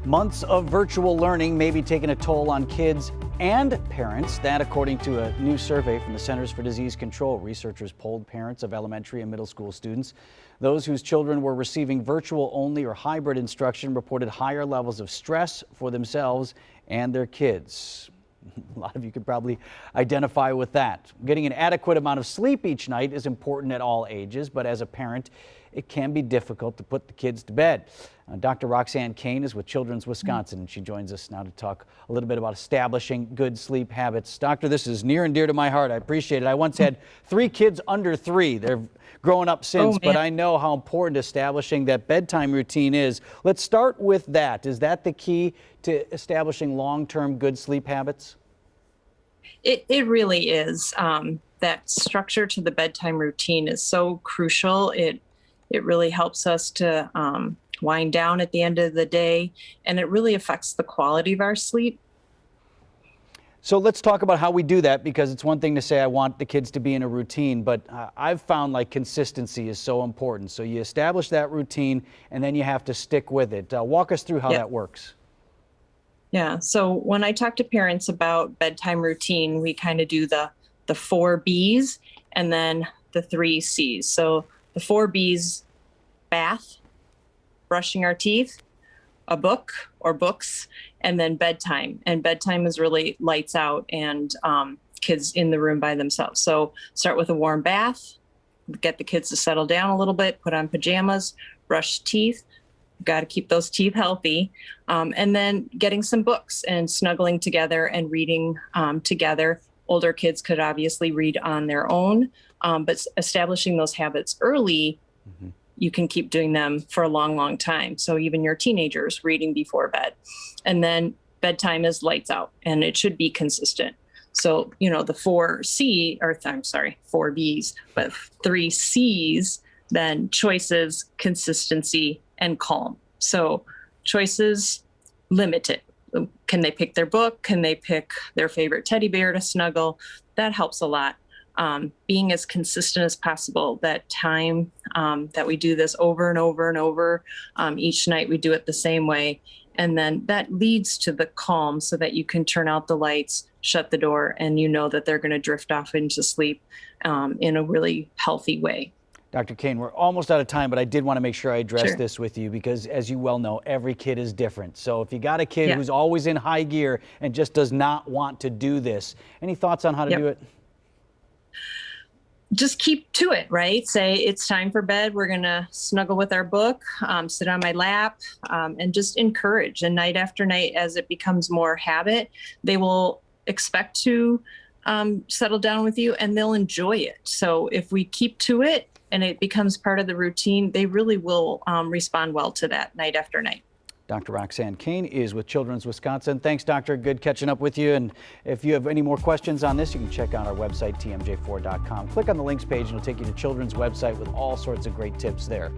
Months of virtual learning may be taking a toll on kids and parents. That, according to a new survey from the Centers for Disease Control. Researchers polled parents of elementary and middle school students. Those whose children were receiving virtual only or hybrid instruction reported higher levels of stress for themselves and their kids. A lot of you could probably identify with that. Getting an adequate amount of sleep each night is important at all ages, but as a parent, it can be difficult to put the kids to bed. Dr. Roxanne Kane is with Children's Wisconsin, and she joins us now to talk a little bit about establishing good sleep habits. Doctor, this is near and dear to my heart. I appreciate it. I once had 3 kids under 3. They're growing up since, but I know how important establishing that bedtime routine is. Let's start with that. Is that the key to establishing long-term good sleep habits? It really is. That structure to the bedtime routine is so crucial. It really helps us to wind down at the end of the day, and it really affects the quality of our sleep. So let's talk about how we do that, because it's one thing to say I want the kids to be in a routine, but I've found like consistency is so important. So you establish that routine and then you have to stick with it. Walk us through how that works. Yeah, so when I talk to parents about bedtime routine, we kind of do the 4 B's and then the 3 C's. So the 4 B's: bath, brushing our teeth, a book or books, and then bedtime. And bedtime is really lights out and kids in the room by themselves. So start with a warm bath, get the kids to settle down a little bit, put on pajamas, brush teeth. Got to keep those teeth healthy. And then getting some books and snuggling together and reading together. Older kids could obviously read on their own, but establishing those habits early, you can keep doing them for a long, long time. So even your teenagers reading before bed. And then bedtime is lights out, and it should be consistent. So, the 4 B's, but 3 C's, then choices, consistency, and calm. So choices, limited. Can they pick their book? Can they pick their favorite teddy bear to snuggle? That helps a lot. Being as consistent as possible. That time that we do this over and over and over, each night we do it the same way. And then that leads to the calm, so that you can turn out the lights, shut the door, and you know that they're going to drift off into sleep in a really healthy way. Dr. Kane, we're almost out of time, but I did want to make sure I address this with you, because as you well know, every kid is different. So if you got a kid who's always in high gear and just does not want to do this, any thoughts on how to do it? Just keep to it, right? Say it's time for bed. We're going to snuggle with our book, sit on my lap, and just encourage. And night after night, as it becomes more habit, they will expect to settle down with you, and they'll enjoy it. So if we keep to it and it becomes part of the routine, they really will respond well to that night after night. Dr. Roxanne Kane is with Children's Wisconsin. Thanks, Doctor. Good catching up with you. And if you have any more questions on this, you can check out our website, tmj4.com. Click on the links page and it'll take you to Children's website with all sorts of great tips there.